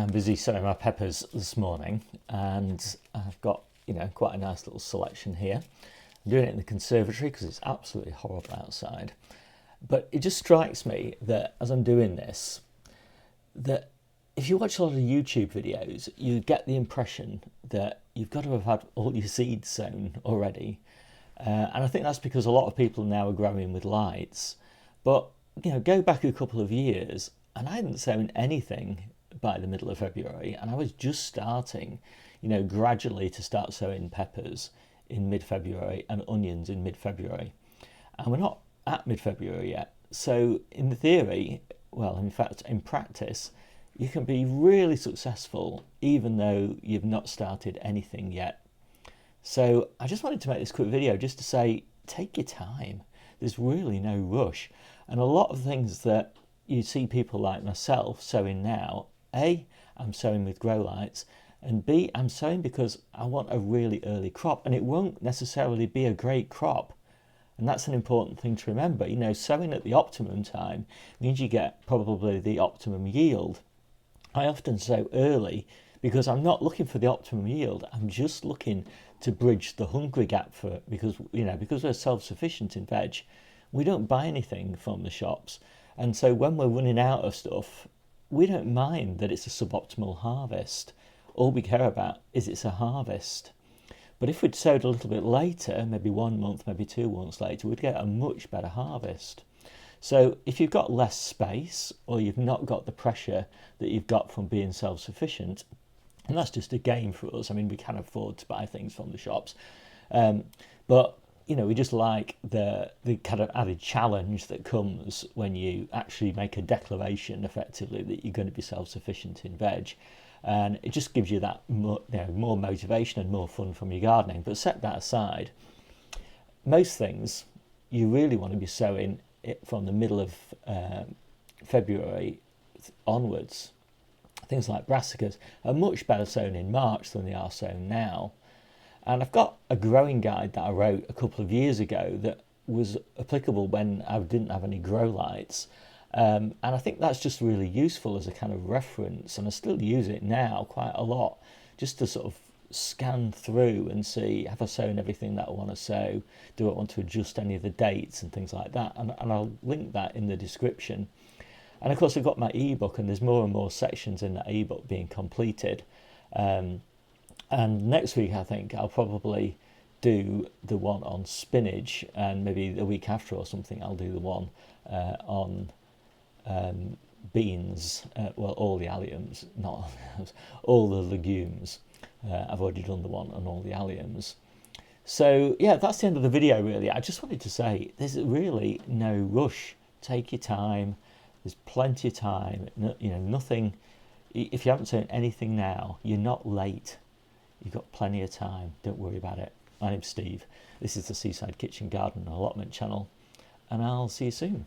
I'm busy sowing my peppers this morning, and I've got, quite a nice little selection here. I'm doing it in the conservatory because it's absolutely horrible outside. But it just strikes me that as I'm doing this, that if you watch a lot of YouTube videos, you get the impression that you've got to have had all your seeds sown already. And I think that's because a lot of people now are growing with lights. But, go back a couple of years and I hadn't sown anything by the middle of February, and I was just starting, gradually to start sowing peppers in mid-February and onions in mid-February. And we're not at mid-February yet. So in theory, well, in fact, in practice, you can be really successful even though you've not started anything yet. So I just wanted to make this quick video just to say, take your time. There's really no rush. And a lot of things that you see people like myself sowing now, A, I'm sowing with grow lights, and B, I'm sowing because I want a really early crop, and it won't necessarily be a great crop. And that's an important thing to remember. Sowing at the optimum time means you get probably the optimum yield. I often sow early because I'm not looking for the optimum yield. I'm just looking to bridge the hungry gap because we're self-sufficient in veg, we don't buy anything from the shops. And so when we're running out of stuff, we don't mind that it's a suboptimal harvest. All we care about is it's a harvest. But if we'd sowed a little bit later, maybe 1 month, maybe 2 months later, we'd get a much better harvest. So if you've got less space, or you've not got the pressure that you've got from being self-sufficient, and that's just a gain for us. I mean, we can afford to buy things from the shops. But we just like the kind of added challenge that comes when you actually make a declaration effectively that you're going to be self-sufficient in veg. And it just gives you that more motivation and more fun from your gardening. But set that aside, most things you really want to be sowing it from the middle of February onwards. Things like brassicas are much better sown in March than they are sown now. And I've got a growing guide that I wrote a couple of years ago that was applicable when I didn't have any grow lights. And I think that's just really useful as a kind of reference. And I still use it now quite a lot, just to sort of scan through and see, have I sown everything that I want to sow? Do I want to adjust any of the dates and things like that? And I'll link that in the description. And of course, I've got my ebook, and there's more and more sections in that ebook being completed. And next week, I think I'll probably do the one on spinach, and maybe the week after or something, I'll do the one on beans. Well, all the alliums, not all the legumes. I've already done the one on all the alliums. So yeah, that's the end of the video, really. I just wanted to say there's really no rush. Take your time. There's plenty of time. Nothing. If you haven't sown anything now, you're not late. You've got plenty of time. Don't worry about it. My name's Steve. This is the Seaside Kitchen Garden and Allotment channel, and I'll see you soon.